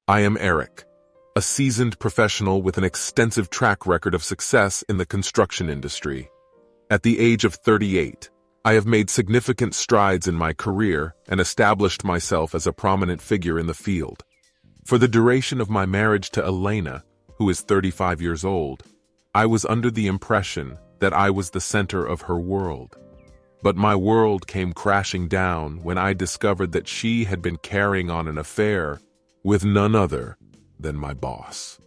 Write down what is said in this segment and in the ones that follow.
I am Eric, a seasoned professional with an extensive track record of success in the construction industry. At the age of 38, I have made significant strides in my career and established myself as a prominent figure in the field. For the duration of my marriage to Elena, who is 35 years old, I was under the impression that I was the center of her world. But my world came crashing down when I discovered that she had been carrying on an affair with none other than my boss.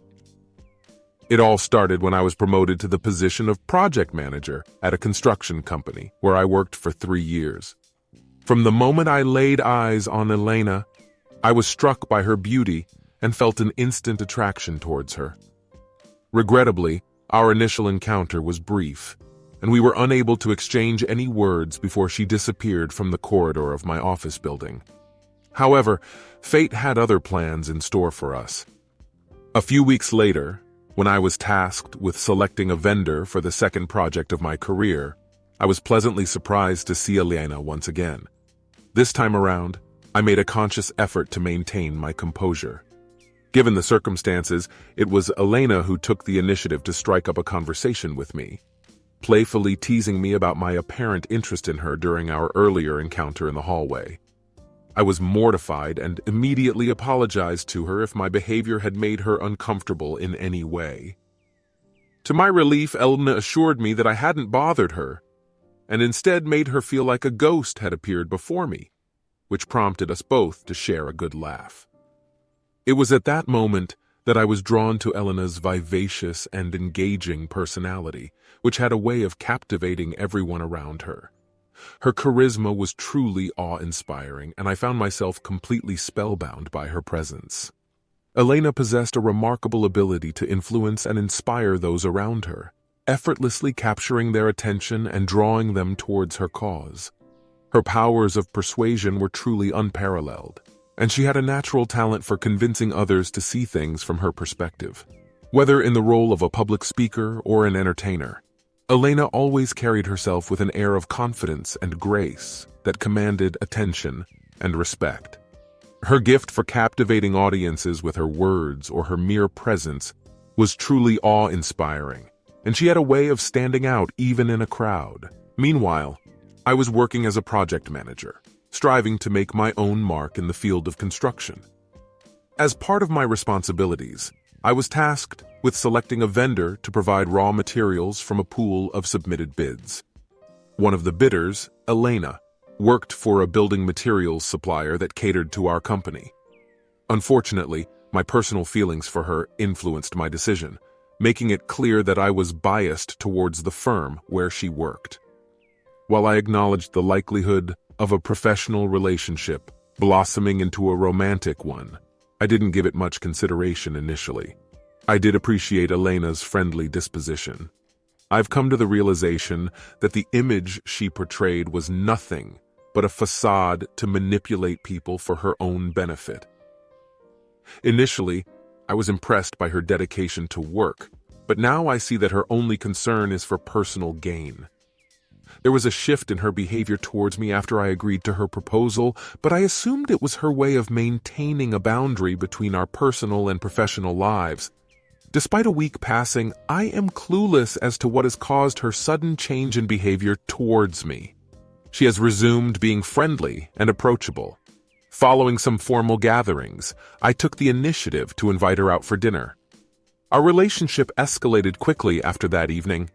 It all started when I was promoted to the position of project manager at a construction company where I worked for 3 years. From the moment I laid eyes on Elena, I was struck by her beauty and felt an instant attraction towards her. Regrettably, our initial encounter was brief, and we were unable to exchange any words before she disappeared from the corridor of my office building. However, fate had other plans in store for us. A few weeks later, when I was tasked with selecting a vendor for the second project of my career, I was pleasantly surprised to see Elena once again. This time around, I made a conscious effort to maintain my composure. Given the circumstances, it was Elena who took the initiative to strike up a conversation with me, playfully teasing me about my apparent interest in her during our earlier encounter in the hallway. I was mortified and immediately apologized to her if my behavior had made her uncomfortable in any way. To my relief, Elena assured me that I hadn't bothered her, and instead made her feel like a ghost had appeared before me, which prompted us both to share a good laugh. It was at that moment that I was drawn to Elena's vivacious and engaging personality, which had a way of captivating everyone around her. Her charisma was truly awe-inspiring, and I found myself completely spellbound by her presence. Elena possessed a remarkable ability to influence and inspire those around her, effortlessly capturing their attention and drawing them towards her cause. Her powers of persuasion were truly unparalleled, and she had a natural talent for convincing others to see things from her perspective. Whether in the role of a public speaker or an entertainer, Elena always carried herself with an air of confidence and grace that commanded attention and respect. Her gift for captivating audiences with her words or her mere presence was truly awe-inspiring, and she had a way of standing out even in a crowd. Meanwhile, I was working as a project manager, striving to make my own mark in the field of construction. As part of my responsibilities, I was tasked with selecting a vendor to provide raw materials from a pool of submitted bids. One of the bidders, Elena, worked for a building materials supplier that catered to our company. Unfortunately, my personal feelings for her influenced my decision, making it clear that I was biased towards the firm where she worked. While I acknowledged the likelihood of a professional relationship blossoming into a romantic one, I didn't give it much consideration initially. I did appreciate Elena's friendly disposition. I've come to the realization that the image she portrayed was nothing but a facade to manipulate people for her own benefit. Initially, I was impressed by her dedication to work, but now I see that her only concern is for personal gain. There was a shift in her behavior towards me after I agreed to her proposal, but I assumed it was her way of maintaining a boundary between our personal and professional lives. Despite a week passing, I am clueless as to what has caused her sudden change in behavior towards me. She has resumed being friendly and approachable. Following some formal gatherings, I took the initiative to invite her out for dinner. Our relationship escalated quickly after that evening.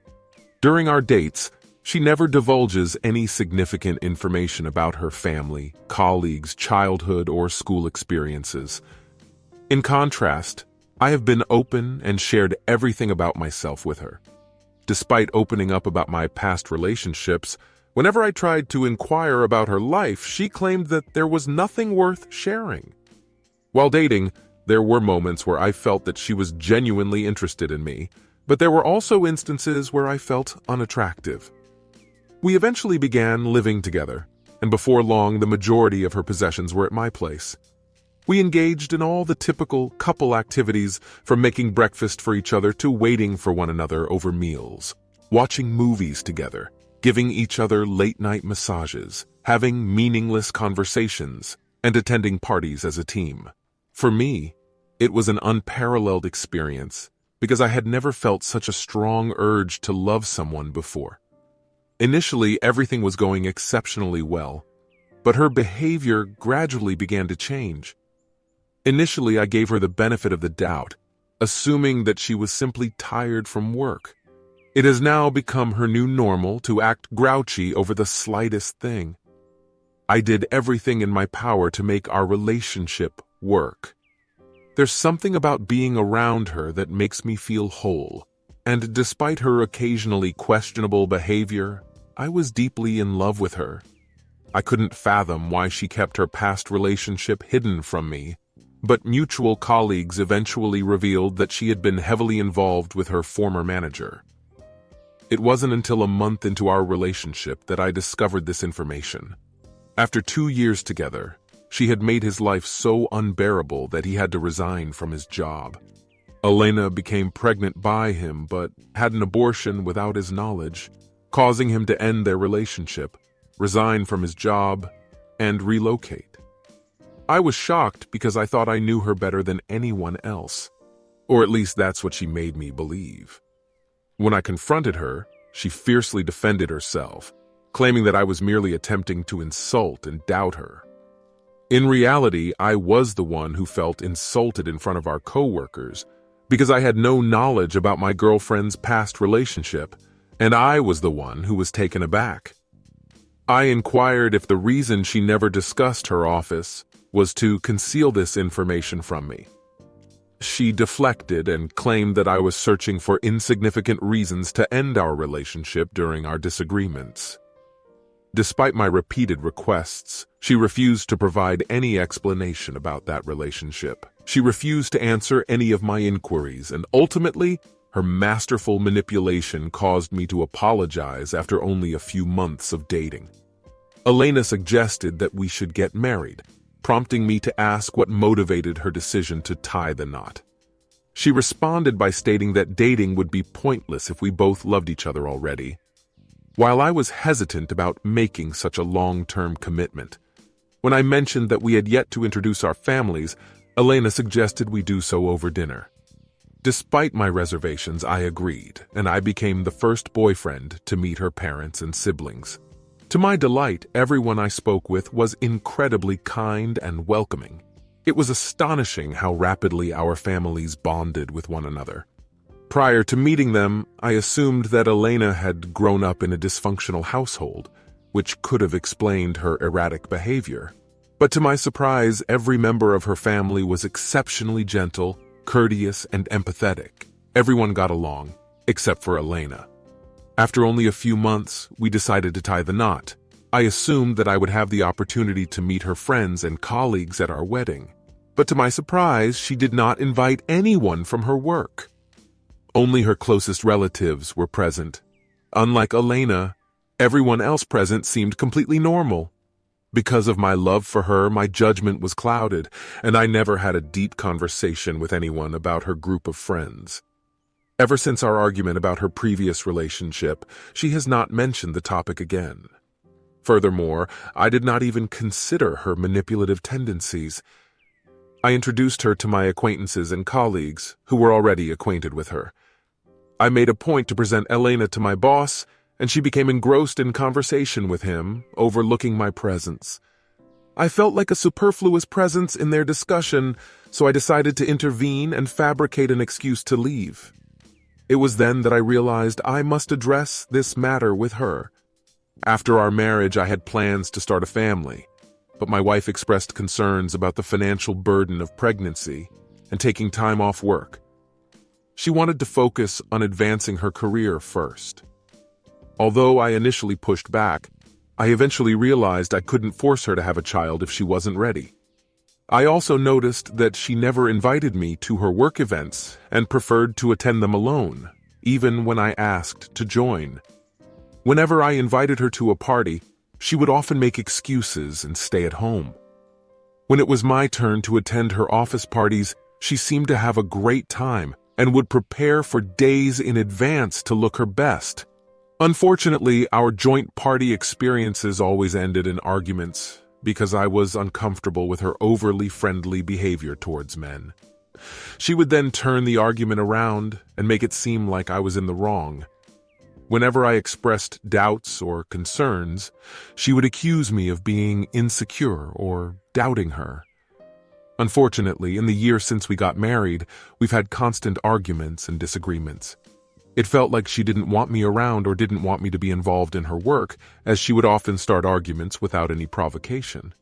During our dates, she never divulges any significant information about her family, colleagues, childhood, or school experiences. In contrast, I have been open and shared everything about myself with her. Despite opening up about my past relationships, whenever I tried to inquire about her life, she claimed that there was nothing worth sharing. While dating, there were moments where I felt that she was genuinely interested in me, but there were also instances where I felt unattractive. We eventually began living together, and before long the majority of her possessions were at my place. We engaged in all the typical couple activities, from making breakfast for each other to waiting for one another over meals, watching movies together, giving each other late-night massages, having meaningless conversations, and attending parties as a team. For me, It was an unparalleled experience because I had never felt such a strong urge to love someone before. Initially, everything was going exceptionally well, but her behavior gradually began to change. Initially, I gave her the benefit of the doubt, assuming that she was simply tired from work. It has now become her new normal to act grouchy over the slightest thing. I did everything in my power to make our relationship work. There's something about being around her that makes me feel whole, and despite her occasionally questionable behavior, I was deeply in love with her. I couldn't fathom why she kept her past relationship hidden from me, but mutual colleagues eventually revealed that she had been heavily involved with her former manager. It wasn't until a month into our relationship that I discovered this information. After 2 years together, she had made his life so unbearable that he had to resign from his job. Elena became pregnant by him but had an abortion without his knowledge, causing him to end their relationship, resign from his job, and relocate. I was shocked because I thought I knew her better than anyone else, or at least that's what she made me believe. When I confronted her, she fiercely defended herself, claiming that I was merely attempting to insult and doubt her. In reality, I was the one who felt insulted in front of our coworkers because I had no knowledge about my girlfriend's past relationship, and I was the one who was taken aback. I inquired if the reason she never discussed her office was to conceal this information from me. She deflected and claimed that I was searching for insignificant reasons to end our relationship during our disagreements. Despite my repeated requests, she refused to provide any explanation about that relationship. She refused to answer any of my inquiries, and ultimately, her masterful manipulation caused me to apologize after only a few months of dating. Elena suggested that we should get married, prompting me to ask what motivated her decision to tie the knot. She responded by stating that dating would be pointless if we both loved each other already. While I was hesitant about making such a long-term commitment, when I mentioned that we had yet to introduce our families, Elena suggested we do so over dinner. Despite my reservations, I agreed, and I became the first boyfriend to meet her parents and siblings. To my delight, everyone I spoke with was incredibly kind and welcoming. It was astonishing how rapidly our families bonded with one another. Prior to meeting them, I assumed that Elena had grown up in a dysfunctional household, which could have explained her erratic behavior. But to my surprise, every member of her family was exceptionally gentle, courteous, and empathetic. Everyone got along, except for Elena. After only a few months, we decided to tie the knot. I assumed that I would have the opportunity to meet her friends and colleagues at our wedding. But to my surprise, she did not invite anyone from her work. Only her closest relatives were present. Unlike Elena, everyone else present seemed completely normal. Because of my love for her, my judgment was clouded, and I never had a deep conversation with anyone about her group of friends. Ever since our argument about her previous relationship, she has not mentioned the topic again. Furthermore, I did not even consider her manipulative tendencies. I introduced her to my acquaintances and colleagues, who were already acquainted with her. I made a point to present Elena to my boss, and she became engrossed in conversation with him, overlooking my presence. I felt like a superfluous presence in their discussion, so I decided to intervene and fabricate an excuse to leave. It was then that I realized I must address this matter with her. After our marriage, I had plans to start a family, but my wife expressed concerns about the financial burden of pregnancy and taking time off work. She wanted to focus on advancing her career first. Although I initially pushed back, I eventually realized I couldn't force her to have a child if she wasn't ready. I also noticed that she never invited me to her work events and preferred to attend them alone, even when I asked to join. Whenever I invited her to a party, she would often make excuses and stay at home. When it was my turn to attend her office parties, she seemed to have a great time and would prepare for days in advance to look her best. Unfortunately, our joint party experiences always ended in arguments because I was uncomfortable with her overly friendly behavior towards men. She would then turn the argument around and make it seem like I was in the wrong. Whenever I expressed doubts or concerns, she would accuse me of being insecure or doubting her. Unfortunately, in the year since we got married, we've had constant arguments and disagreements. It felt like she didn't want me around or didn't want me to be involved in her work, as she would often start arguments without any provocation.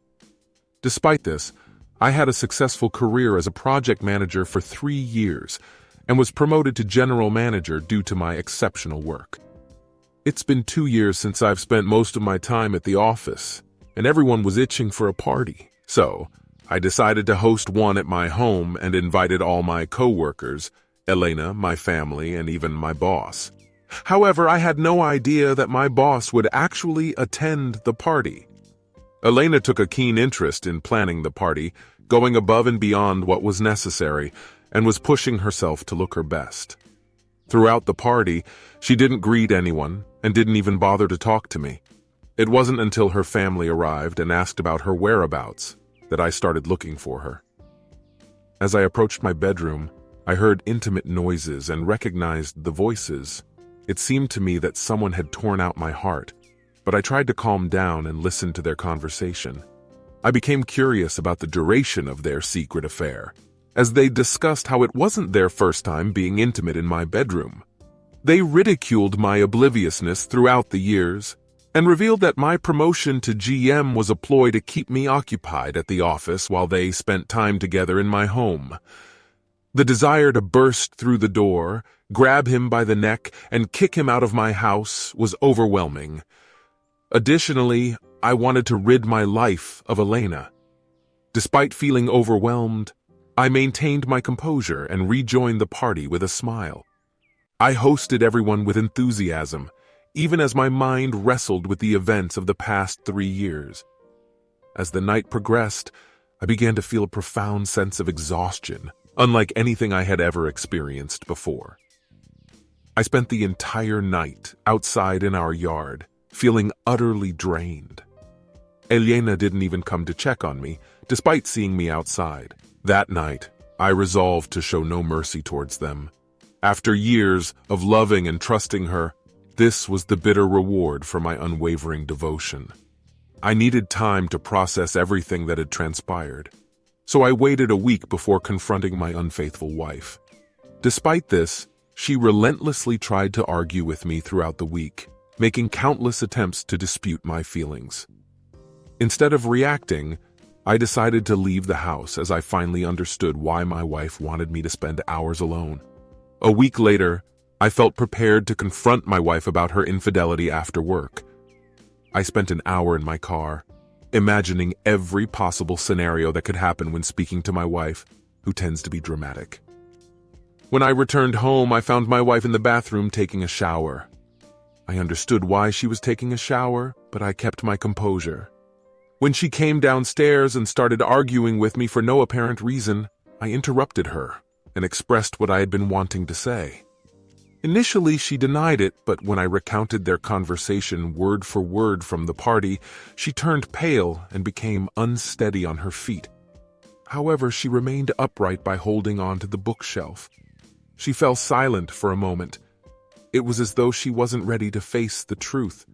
Despite this, I had a successful career as a project manager for 3 years and was promoted to general manager due to my exceptional work. It's been 2 years since I've spent most of my time at the office, and everyone was itching for a party. So, I decided to host one at my home and invited all my co-workers, Elena, my family, and even my boss. However, I had no idea that my boss would actually attend the party. Elena took a keen interest in planning the party, going above and beyond what was necessary, and was pushing herself to look her best. Throughout the party, she didn't greet anyone and didn't even bother to talk to me. It wasn't until her family arrived and asked about her whereabouts that I started looking for her. As I approached my bedroom, I heard intimate noises and recognized the voices. It seemed to me that someone had torn out my heart, but I tried to calm down and listen to their conversation. I became curious about the duration of their secret affair, as they discussed how it wasn't their first time being intimate in my bedroom. They ridiculed my obliviousness throughout the years and revealed that my promotion to GM was a ploy to keep me occupied at the office while they spent time together in my home. The desire to burst through the door, grab him by the neck, and kick him out of my house was overwhelming. Additionally, I wanted to rid my life of Elena. Despite feeling overwhelmed, I maintained my composure and rejoined the party with a smile. I hosted everyone with enthusiasm, even as my mind wrestled with the events of the past 3 years. As the night progressed, I began to feel a profound sense of exhaustion, unlike anything I had ever experienced before. I spent the entire night outside in our yard, feeling utterly drained. Elena didn't even come to check on me, despite seeing me outside. That night, I resolved to show no mercy towards them. After years of loving and trusting her, this was the bitter reward for my unwavering devotion. I needed time to process everything that had transpired, so I waited a week before confronting my unfaithful wife. Despite this, she relentlessly tried to argue with me throughout the week, making countless attempts to dispute my feelings. Instead of reacting, I decided to leave the house as I finally understood why my wife wanted me to spend hours alone. A week later, I felt prepared to confront my wife about her infidelity after work. I spent an hour in my car, imagining every possible scenario that could happen when speaking to my wife, who tends to be dramatic. When I returned home, I found my wife in the bathroom taking a shower. I understood why she was taking a shower, but I kept my composure. When she came downstairs and started arguing with me for no apparent reason, I interrupted her and expressed what I had been wanting to say. Initially, she denied it, but when I recounted their conversation word for word from the party, she turned pale and became unsteady on her feet. However, she remained upright by holding on to the bookshelf. She fell silent for a moment. It was as though she wasn't ready to face the truth.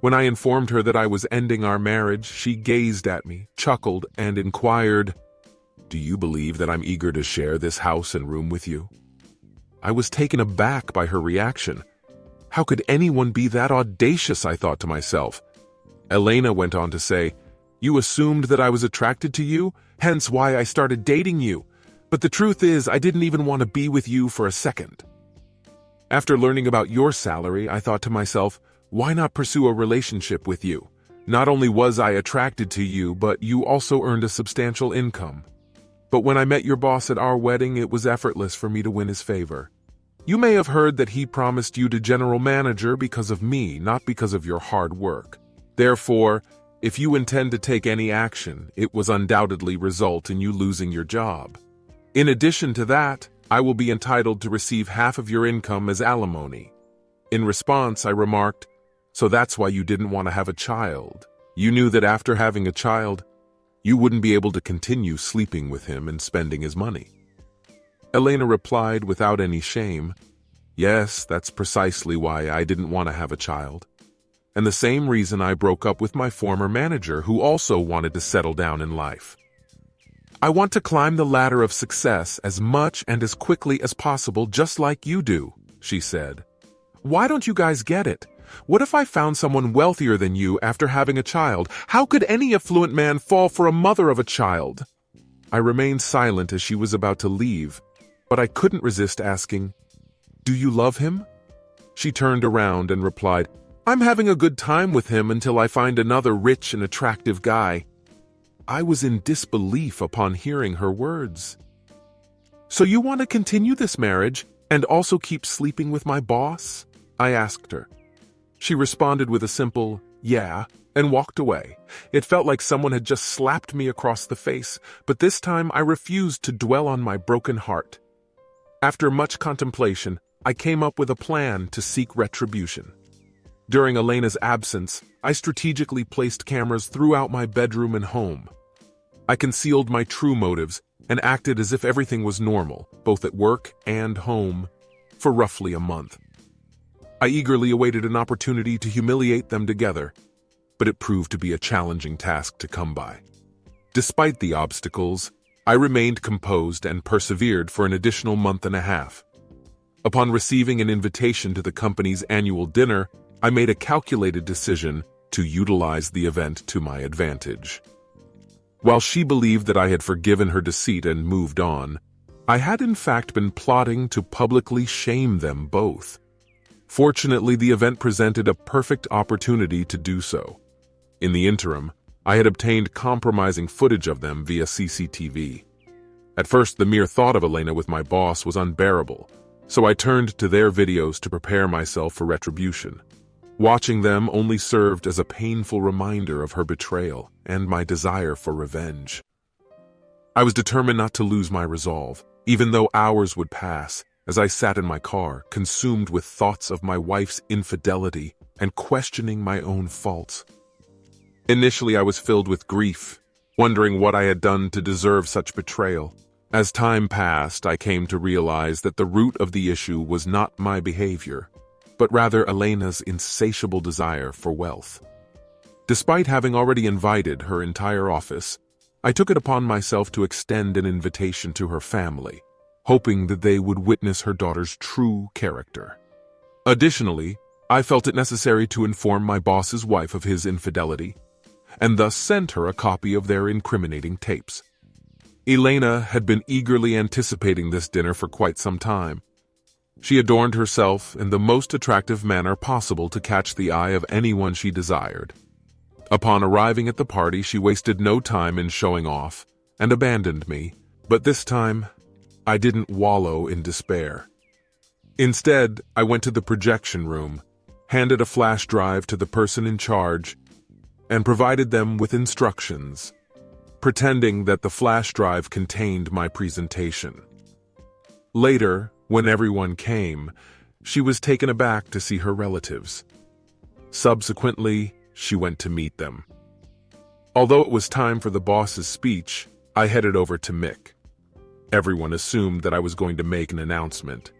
When I informed her that I was ending our marriage, she gazed at me, chuckled, and inquired, "Do you believe that I'm eager to share this house and room with you?" I was taken aback by her reaction. How could anyone be that audacious, I thought to myself. Elena went on to say, "You assumed that I was attracted to you, hence why I started dating you. But the truth is, I didn't even want to be with you for a second. After learning about your salary, I thought to myself, why not pursue a relationship with you? Not only was I attracted to you, but you also earned a substantial income. But when I met your boss at our wedding, it was effortless for me to win his favor. You may have heard that he promised you to general manager because of me, not because of your hard work. Therefore, if you intend to take any action, it was undoubtedly result in you losing your job. In addition to that, I will be entitled to receive half of your income as alimony." In response, I remarked, "So that's why you didn't want to have a child. You knew that after having a child, you wouldn't be able to continue sleeping with him and spending his money." Elena replied without any shame. Yes, that's precisely why I didn't want to have a child. And the same reason I broke up with my former manager, who also wanted to settle down in life. I want to climb the ladder of success as much and as quickly as possible, just like you do, she said. Why don't you guys get it? What if I found someone wealthier than you after having a child? How could any affluent man fall for a mother of a child? I remained silent as she was about to leave, but I couldn't resist asking, Do you love him? She turned around and replied, I'm having a good time with him until I find another rich and attractive guy. I was in disbelief upon hearing her words. So you want to continue this marriage and also keep sleeping with my boss? I asked her. She responded with a simple, yeah, and walked away. It felt like someone had just slapped me across the face, but this time I refused to dwell on my broken heart. After much contemplation, I came up with a plan to seek retribution. During Elena's absence, I strategically placed cameras throughout my bedroom and home. I concealed my true motives and acted as if everything was normal, both at work and home, for roughly a month. I eagerly awaited an opportunity to humiliate them together, but it proved to be a challenging task to come by. Despite the obstacles, I remained composed and persevered for an additional month and a half. Upon receiving an invitation to the company's annual dinner, I made a calculated decision to utilize the event to my advantage. While she believed that I had forgiven her deceit and moved on, I had in fact been plotting to publicly shame them both. Fortunately, the event presented a perfect opportunity to do so. In the interim, I had obtained compromising footage of them via CCTV. At first, the mere thought of Elena with my boss was unbearable, so I turned to their videos to prepare myself for retribution. Watching them only served as a painful reminder of her betrayal and my desire for revenge. I was determined not to lose my resolve, even though hours would pass, as I sat in my car, consumed with thoughts of my wife's infidelity and questioning my own faults. Initially, I was filled with grief, wondering what I had done to deserve such betrayal. As time passed, I came to realize that the root of the issue was not my behavior, but rather Elena's insatiable desire for wealth. Despite having already invited her entire office, I took it upon myself to extend an invitation to her family, hoping that they would witness her daughter's true character. Additionally, I felt it necessary to inform my boss's wife of his infidelity, and thus sent her a copy of their incriminating tapes. Elena had been eagerly anticipating this dinner for quite some time. She adorned herself in the most attractive manner possible to catch the eye of anyone she desired. Upon arriving at the party, she wasted no time in showing off and abandoned me, but this time, I didn't wallow in despair. Instead, I went to the projection room, handed a flash drive to the person in charge, and provided them with instructions, pretending that the flash drive contained my presentation. Later, when everyone came, she was taken aback to see her relatives. Subsequently, she went to meet them. Although it was time for the boss's speech, I headed over to Mick. Everyone assumed that I was going to make an announcement,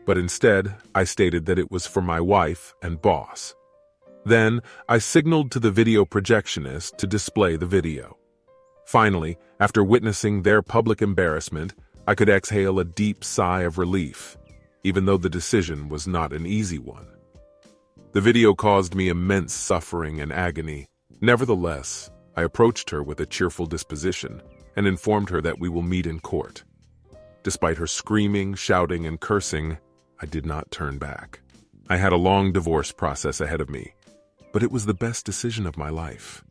but instead, I stated that it was for my wife and boss. Then, I signaled to the video projectionist to display the video. Finally, after witnessing their public embarrassment, I could exhale a deep sigh of relief, even though the decision was not an easy one. The video caused me immense suffering and agony. Nevertheless, I approached her with a cheerful disposition and informed her that we will meet in court. Despite her screaming, shouting, and cursing, I did not turn back. I had a long divorce process ahead of me, but it was the best decision of my life.